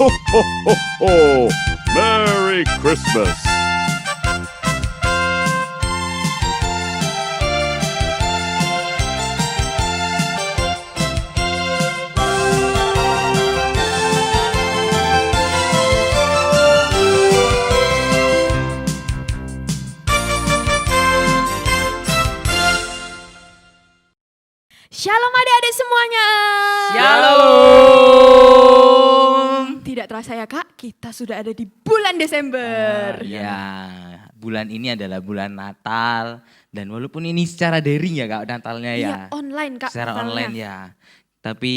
Ho, ho, ho, ho. Merry Christmas. Shalom adik-adik semuanya. Shalom. Tidak terasa ya Kak, kita sudah ada di bulan Desember. Ya, bulan ini adalah bulan Natal dan walaupun ini secara daring ya Kak Natalnya ya. Iya, online Kak. Secara Natalnya. online ya. Tapi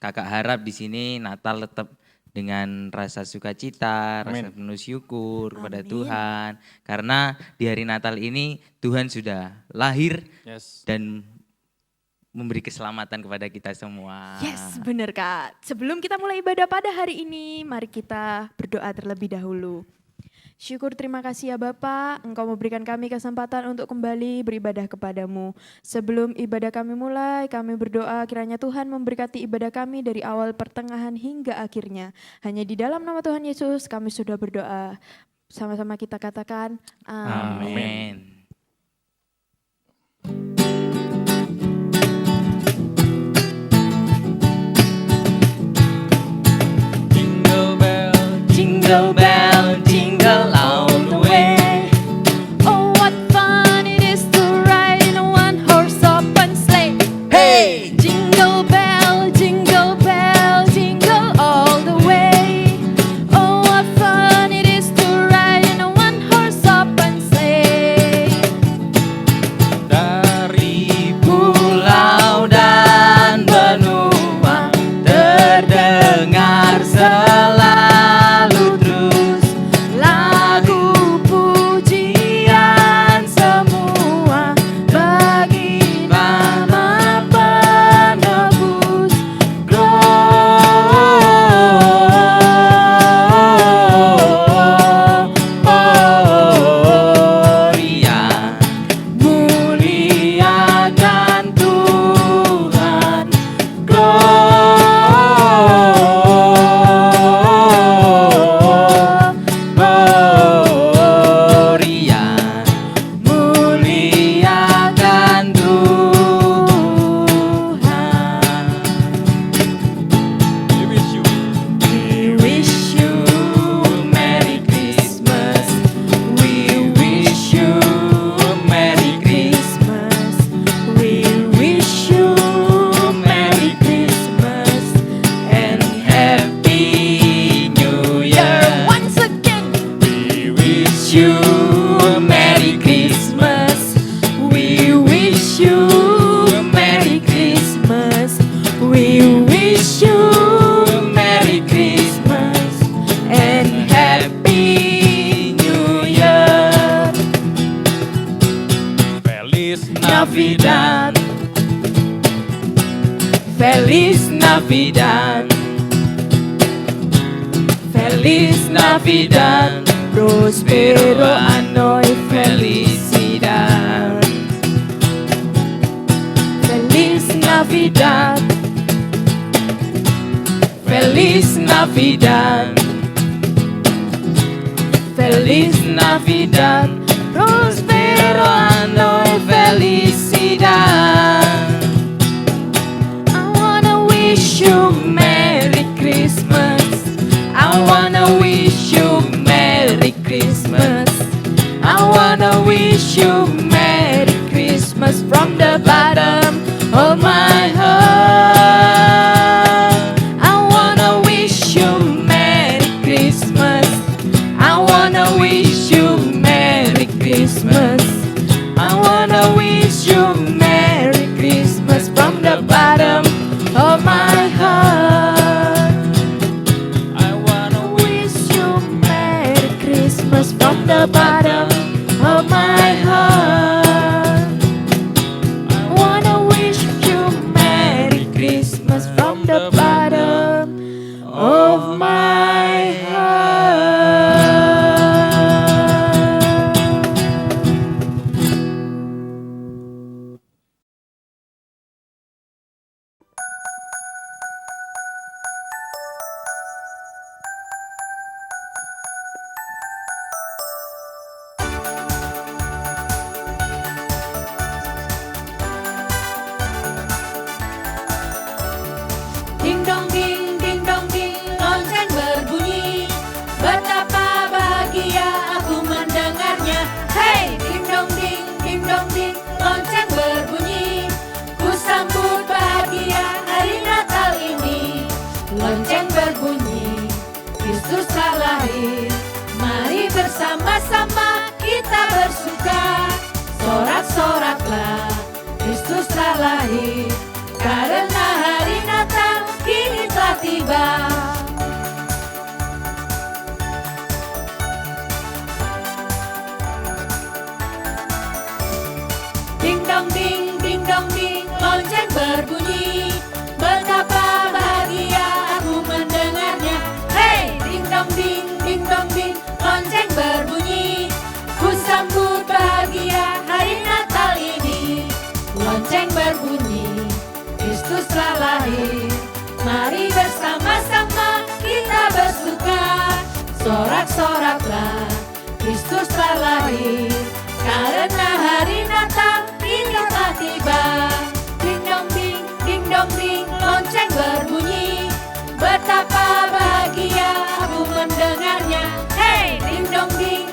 Kakak harap di sini Natal tetap dengan rasa sukacita, rasa penuh syukur kepada Amin. Tuhan. Karena di hari Natal ini Tuhan sudah lahir dan memberi keselamatan kepada kita semua. Yes, benar Kak. Sebelum kita mulai ibadah pada hari ini, mari kita berdoa terlebih dahulu. Syukur terima kasih ya Bapa, Engkau memberikan kami kesempatan untuk kembali beribadah kepadamu. Sebelum ibadah kami mulai, kami berdoa kiranya Tuhan memberkati ibadah kami dari awal pertengahan hingga akhirnya. Hanya di dalam nama Tuhan Yesus kami sudah berdoa. Sama-sama kita katakan amin. Amin. Jingle bell, jingle all the way. Oh, what fun it is to ride in a one-horse open sleigh. Hey! Jingle bell, jingle all the way. Oh, what fun it is to ride in a one-horse open sleigh. Dari pulau dan benua terdengar selalu terus Lagu pujian semua bagi nama penebus. gloria. Muliakan Tuhan. Gloria. Muliakan Tuhan. We wish you Merry Christmas. We wish you Merry Christmas. We wish you Merry Christmas and Happy New Year. once again. We wish you Merry Christmas. We wish you Merry Christmas. We wish you Merry Christmas and Happy New Year. Feliz Navidad. Feliz Navidad. Feliz Navidad. Prospero anno y felicidad. Feliz Navidad. Feliz Navidad. Feliz Navidad. Prospero anno y felicidad. I wanna wish you Merry Christmas. I wanna wish you Merry Christmas. I wanna wish you Merry Christmas from the bottom of my heart. I wanna wish you Merry Christmas. I wanna wish you Merry Christmas. I wanna wish you Merry Christmas from the bottom of my heart. I wanna wish you Merry Christmas from the bottom of my heart. I wanna wish you Merry Christmas from the bottom of my heart. bersama-sama kita bersuka. Sorak-soraklah, Kristus telah lahir, karena hari Natal kini telah tiba. Ding dong ding, lonceng berbunyi. Betapa bahagia aku mendengarnya. Hey, ding dong ding, lonceng berbunyi. Ku sambut bahagia hari Natal ini. Lonceng berbunyi, Kristus telah lahir. Mari bersama-sama kita bersuka. Sorak-soraklah, Kristus telah lahir, karena hari Natal ini telah tiba. Ding dong ding, lonceng berbunyi. Betapa bahagia aku mendengarnya. Hey, ding dong ding,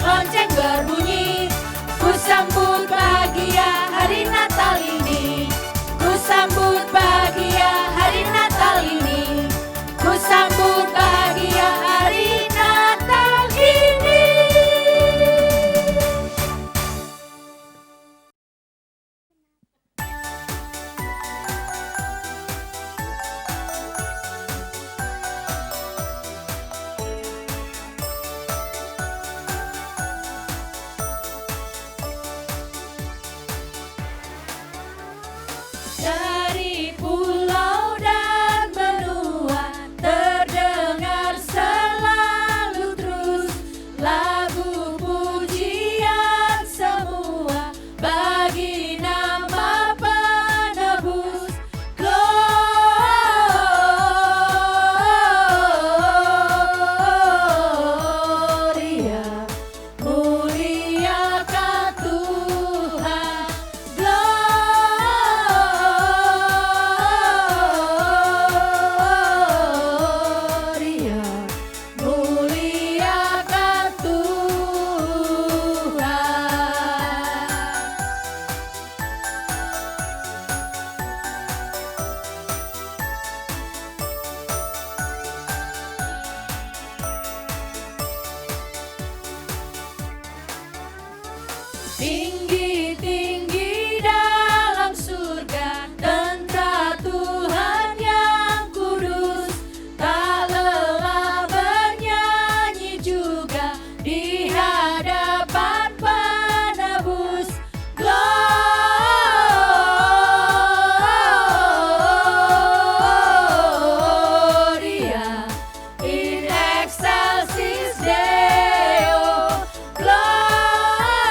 lonceng berbunyi. Ku sambut bahagia hari Natal ini. Ku sambut bahagia hari Natal ini. Ku sambut bahagia hari Natal ini. Dari pulau dan benua terdengar selalu terus lagu pujian semua bagi nama penebus. Gloria, muliakan Tuhan. Gloria, muliakan Tuhan. Tinggi-tinggi dalam surga, tentara Tuhan yang kudus, tak lelah bernyanyi juga di hadapan penebus. Gloria in excelsis Deo. Gloria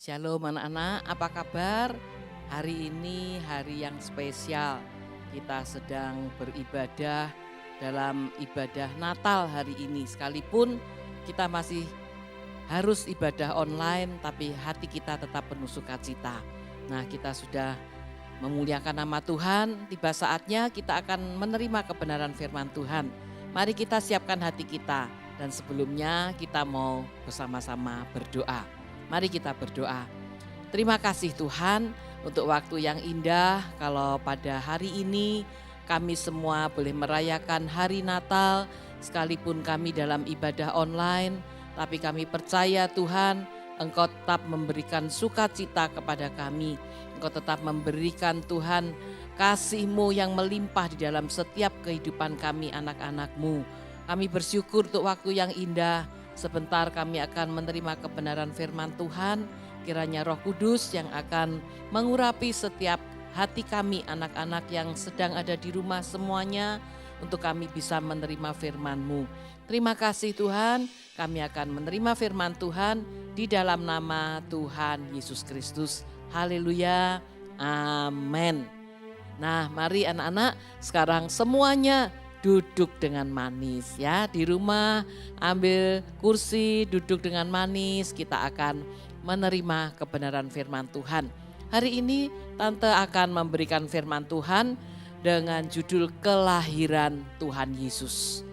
Shalom anak-anak, apa kabar? Hari ini hari yang spesial. Kita sedang beribadah dalam ibadah Natal hari ini. Sekalipun kita masih harus ibadah online, tapi hati kita tetap penuh sukacita. Nah, kita sudah memuliakan nama Tuhan. Tiba saatnya kita akan menerima kebenaran firman Tuhan. Mari kita siapkan hati kita. Dan sebelumnya kita mau bersama-sama berdoa. Mari kita berdoa. Terima kasih Tuhan untuk waktu yang indah kalau pada hari ini kami semua boleh merayakan hari Natal sekalipun kami dalam ibadah online. Tapi kami percaya Tuhan Engkau tetap memberikan sukacita kepada kami. Engkau tetap memberikan Tuhan kasih-Mu yang melimpah di dalam setiap kehidupan kami anak-anak-Mu. Kami bersyukur untuk waktu yang indah. Sebentar kami akan menerima kebenaran firman Tuhan. Kiranya Roh Kudus yang akan mengurapi setiap hati kami anak-anak yang sedang ada di rumah semuanya. Untuk kami bisa menerima firman-Mu. Terima kasih Tuhan, kami akan menerima firman Tuhan di dalam nama Tuhan Yesus Kristus. Haleluya, amin. Nah mari anak-anak sekarang semuanya duduk dengan manis ya. Di rumah ambil kursi, duduk dengan manis, kita akan menerima kebenaran firman Tuhan. Hari ini Tante akan memberikan firman Tuhan dengan judul kelahiran Tuhan Yesus.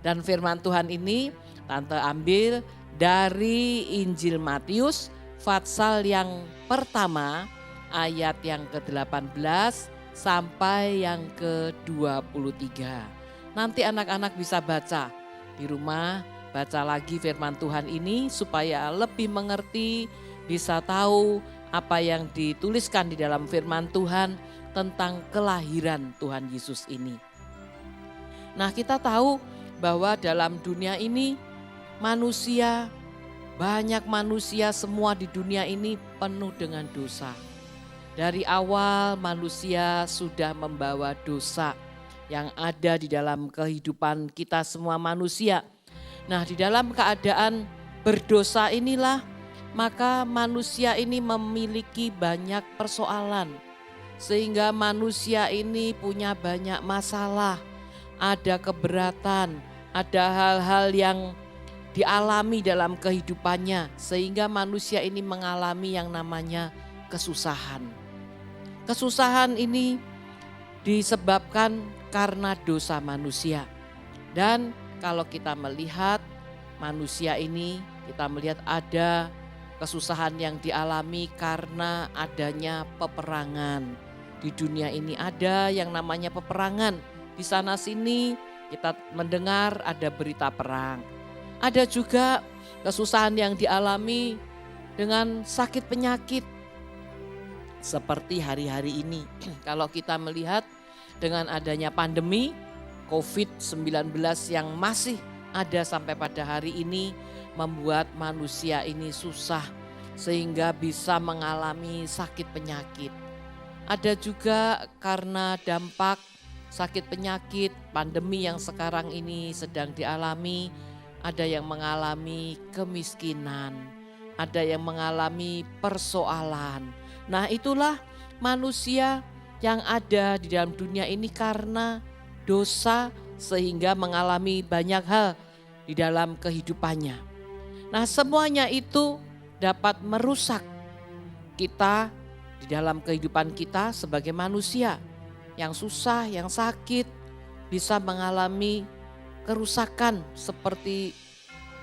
Dan firman Tuhan ini Tante ambil dari Injil Matius pasal yang pertama ayat yang ke-18 sampai yang ke-23. Nanti anak-anak bisa baca di rumah, baca lagi firman Tuhan ini supaya lebih mengerti, bisa tahu apa yang dituliskan di dalam firman Tuhan tentang kelahiran Tuhan Yesus ini. Nah, kita tahu bahwa dalam dunia ini banyak manusia semua di dunia ini penuh dengan dosa. Dari awal manusia sudah membawa dosa yang ada di dalam kehidupan kita semua manusia. Nah, di dalam keadaan berdosa inilah maka manusia ini memiliki banyak persoalan. Sehingga manusia ini punya banyak masalah, ada keberatan, ada hal-hal yang dialami dalam kehidupannya. Sehingga manusia ini mengalami yang namanya kesusahan. Kesusahan ini disebabkan karena dosa manusia. Dan kalau kita melihat manusia ini, kita melihat ada kesusahan yang dialami karena adanya peperangan. Di dunia ini ada yang namanya peperangan. Di sana sini kita mendengar ada berita perang. Ada juga kesusahan yang dialami dengan sakit penyakit. Seperti hari-hari ini, kalau kita melihat dengan adanya pandemi COVID-19 yang masih ada sampai pada hari ini membuat manusia ini susah sehingga bisa mengalami sakit penyakit. Ada juga karena dampak sakit penyakit pandemi yang sekarang ini sedang dialami, ada yang mengalami kemiskinan, ada yang mengalami persoalan. Nah, itulah manusia yang ada di dalam dunia ini karena dosa sehingga mengalami banyak hal di dalam kehidupannya. Nah, semuanya itu dapat merusak kita di dalam kehidupan kita sebagai manusia yang susah, yang sakit, bisa mengalami kerusakan seperti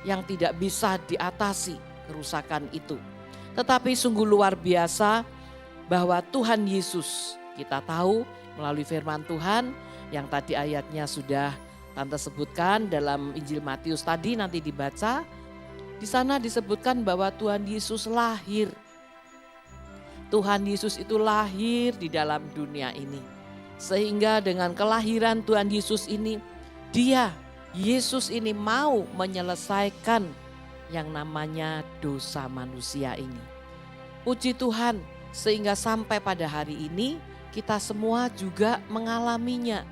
yang tidak bisa diatasi kerusakan itu. Tetapi sungguh luar biasa bahwa Tuhan Yesus, kita tahu melalui firman Tuhan yang tadi ayatnya sudah Tante sebutkan dalam Injil Matius tadi, nanti dibaca. Di sana disebutkan bahwa Tuhan Yesus lahir. Tuhan Yesus itu lahir di dalam dunia ini. Sehingga dengan kelahiran Tuhan Yesus ini, Yesus ini mau menyelesaikan yang namanya dosa manusia ini. Puji Tuhan, sehingga sampai pada hari ini kita semua juga mengalaminya.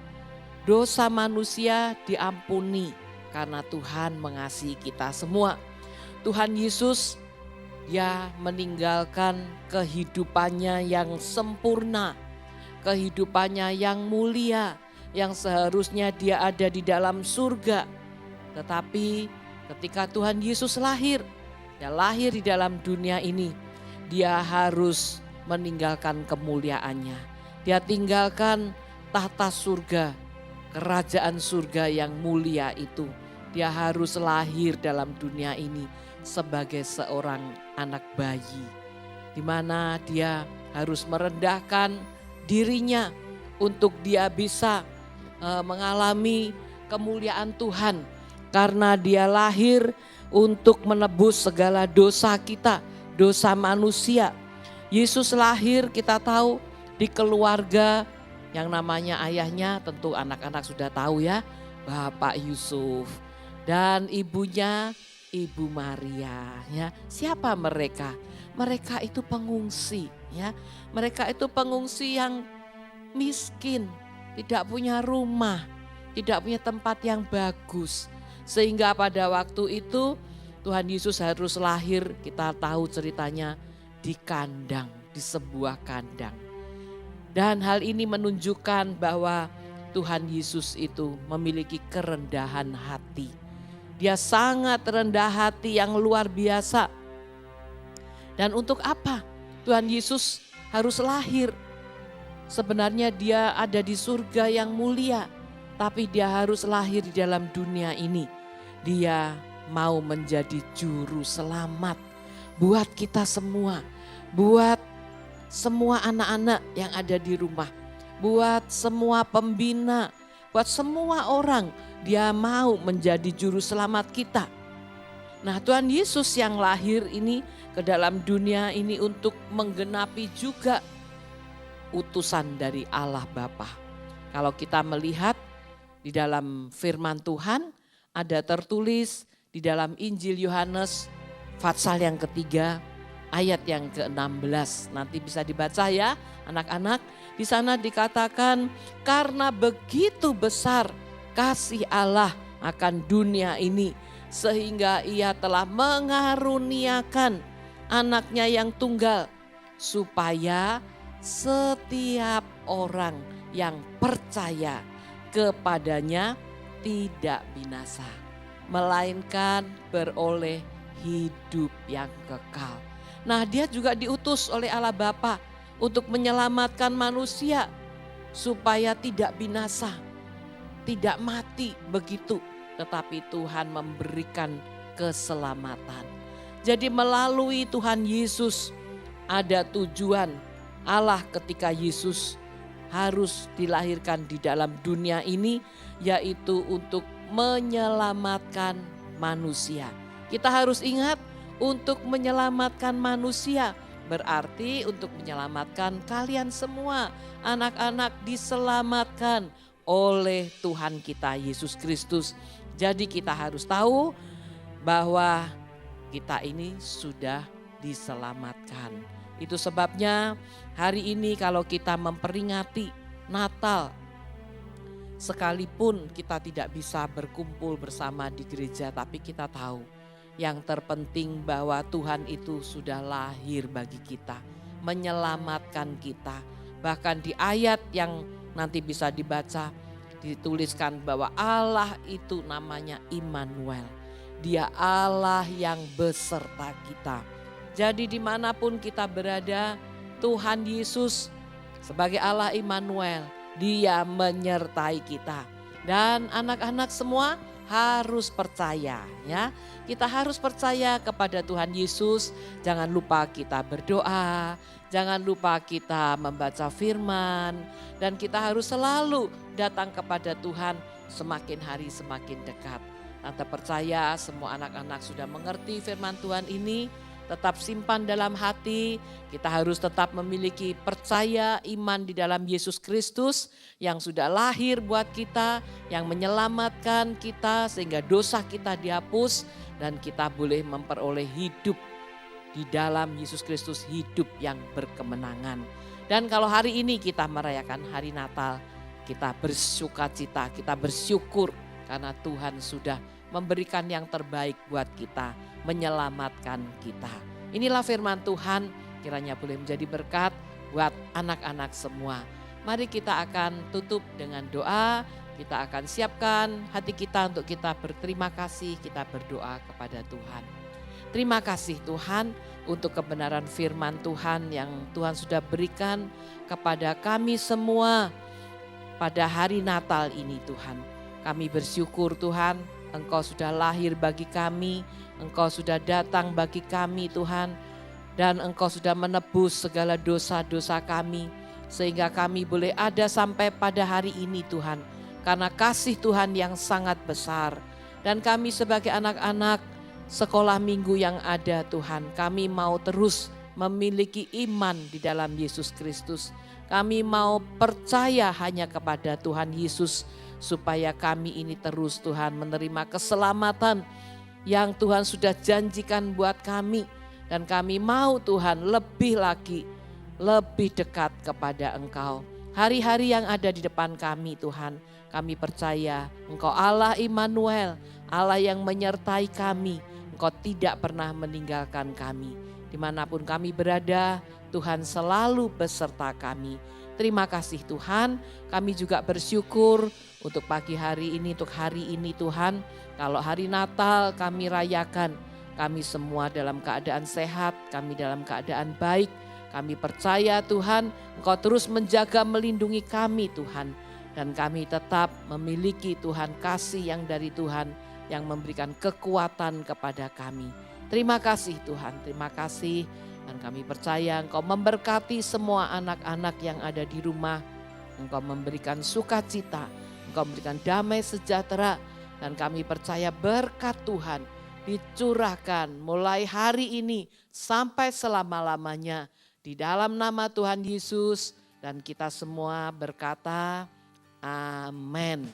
Dosa manusia diampuni karena Tuhan mengasihi kita semua. Tuhan Yesus dia meninggalkan kehidupannya yang sempurna, kehidupannya yang mulia, yang seharusnya dia ada di dalam surga. Tetapi ketika Tuhan Yesus lahir, dia lahir di dalam dunia ini, dia harus meninggalkan kemuliaannya. Dia tinggalkan tahta surga, kerajaan surga yang mulia itu. Dia harus lahir dalam dunia ini sebagai seorang anak bayi, di mana dia harus merendahkan dirinya untuk dia bisa mengalami kemuliaan Tuhan, karena dia lahir untuk menebus segala dosa kita, dosa manusia. Yesus lahir, kita tahu, di keluarga yang namanya ayahnya, tentu anak-anak sudah tahu ya, Bapak Yusuf, dan ibunya Ibu Maria, ya. Siapa mereka? Mereka itu pengungsi, ya. Mereka itu pengungsi yang miskin, tidak punya rumah, tidak punya tempat yang bagus. Sehingga pada waktu itu Tuhan Yesus harus lahir, kita tahu ceritanya, di kandang, di sebuah kandang. Dan hal ini menunjukkan bahwa Tuhan Yesus itu memiliki kerendahan hati. Dia sangat rendah hati yang luar biasa. Dan untuk apa Tuhan Yesus harus lahir? Sebenarnya dia ada di surga yang mulia, tapi dia harus lahir di dalam dunia ini. Dia mau menjadi juru selamat buat kita semua, buat semua anak-anak yang ada di rumah, buat semua pembina, buat semua orang. Dia mau menjadi juru selamat kita. Nah, Tuhan Yesus yang lahir ini ke dalam dunia ini untuk menggenapi juga utusan dari Allah Bapa. Kalau kita melihat di dalam firman Tuhan, ada tertulis di dalam Injil Yohanes pasal yang ketiga ayat yang ke-16. Nanti bisa dibaca ya anak-anak. Di sana dikatakan, karena begitu besar kasih Allah akan dunia ini, sehingga ia telah mengaruniakan anaknya yang tunggal, supaya setiap orang yang percaya kepadanya tidak binasa, melainkan beroleh hidup yang kekal. Nah, dia juga diutus oleh Allah Bapa untuk menyelamatkan manusia supaya tidak binasa, tidak mati begitu, tetapi Tuhan memberikan keselamatan. Jadi melalui Tuhan Yesus ada tujuan Allah ketika Yesus harus dilahirkan di dalam dunia ini, yaitu untuk menyelamatkan manusia. Kita harus ingat, untuk menyelamatkan manusia berarti untuk menyelamatkan kalian semua. Anak-anak diselamatkan oleh Tuhan kita Yesus Kristus. Jadi kita harus tahu bahwa kita ini sudah diselamatkan. Itu sebabnya hari ini kalau kita memperingati Natal, sekalipun kita tidak bisa berkumpul bersama di gereja, tapi kita tahu yang terpenting bahwa Tuhan itu sudah lahir bagi kita, menyelamatkan kita. Bahkan di ayat yang nanti bisa dibaca, dituliskan bahwa Allah itu namanya Immanuel. Dia Allah yang beserta kita. Jadi dimanapun kita berada, Tuhan Yesus sebagai Allah Immanuel, Dia menyertai kita. Dan anak-anak semua harus percaya ya. Kita harus percaya kepada Tuhan Yesus. Jangan lupa kita berdoa, jangan lupa kita membaca firman, dan kita harus selalu datang kepada Tuhan semakin hari semakin dekat. Tante percaya semua anak-anak sudah mengerti firman Tuhan ini. Tetap simpan dalam hati, kita harus tetap memiliki percaya iman di dalam Yesus Kristus yang sudah lahir buat kita, yang menyelamatkan kita sehingga dosa kita dihapus dan kita boleh memperoleh hidup di dalam Yesus Kristus, hidup yang berkemenangan. Dan kalau hari ini kita merayakan hari Natal, kita bersukacita, kita bersyukur karena Tuhan sudah memberikan yang terbaik buat kita, menyelamatkan kita. Inilah firman Tuhan, kiranya boleh menjadi berkat buat anak-anak semua. Mari kita akan tutup dengan doa, kita akan siapkan hati kita untuk kita berterima kasih, kita berdoa kepada Tuhan. Terima kasih Tuhan untuk kebenaran firman Tuhan yang Tuhan sudah berikan kepada kami semua pada hari Natal ini Tuhan. Kami bersyukur Tuhan, Engkau sudah lahir bagi kami, Engkau sudah datang bagi kami Tuhan, dan Engkau sudah menebus segala dosa-dosa kami, sehingga kami boleh ada sampai pada hari ini Tuhan, karena kasih Tuhan yang sangat besar. Dan kami sebagai anak-anak sekolah minggu yang ada Tuhan, kami mau terus memiliki iman di dalam Yesus Kristus. Kami mau percaya hanya kepada Tuhan Yesus, supaya kami ini terus Tuhan menerima keselamatan yang Tuhan sudah janjikan buat kami. Dan kami mau Tuhan lebih lagi, lebih dekat kepada Engkau. Hari-hari yang ada di depan kami Tuhan, kami percaya Engkau Allah Immanuel, Allah yang menyertai kami. Engkau tidak pernah meninggalkan kami. Dimanapun kami berada, Tuhan selalu beserta kami. Terima kasih Tuhan, kami juga bersyukur untuk pagi hari ini, untuk hari ini Tuhan. Kalau hari Natal kami rayakan, kami semua dalam keadaan sehat, kami dalam keadaan baik. Kami percaya Tuhan, Engkau terus menjaga melindungi kami Tuhan. Dan kami tetap memiliki Tuhan kasih yang dari Tuhan yang memberikan kekuatan kepada kami. Terima kasih Tuhan, terima kasih. Dan kami percaya Engkau memberkati semua anak-anak yang ada di rumah. Engkau memberikan sukacita, Engkau memberikan damai sejahtera. Dan kami percaya berkat Tuhan dicurahkan mulai hari ini sampai selama-lamanya. Di dalam nama Tuhan Yesus, dan kita semua berkata amin.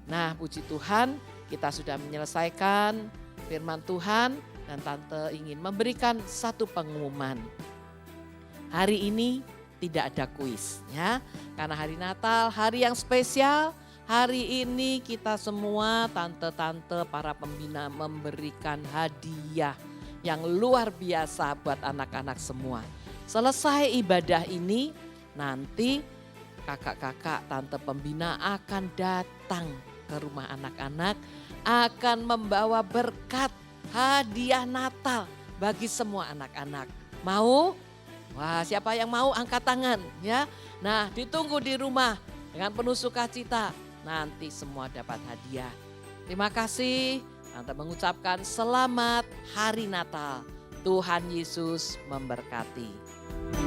Nah puji Tuhan, kita sudah menyelesaikan firman Tuhan. Dan Tante ingin memberikan satu pengumuman. Hari ini tidak ada kuis ya. Karena hari Natal, hari yang spesial. Hari ini kita semua tante-tante para pembina memberikan hadiah yang luar biasa buat anak-anak semua. Selesai ibadah ini, nanti kakak-kakak tante pembina akan datang ke rumah anak-anak, akan membawa berkat hadiah Natal bagi semua anak-anak. Mau? Wah, siapa yang mau angkat tangan ya. Nah, ditunggu di rumah dengan penuh sukacita. Nanti semua dapat hadiah. Terima kasih. Tante mengucapkan selamat hari Natal. Tuhan Yesus memberkati.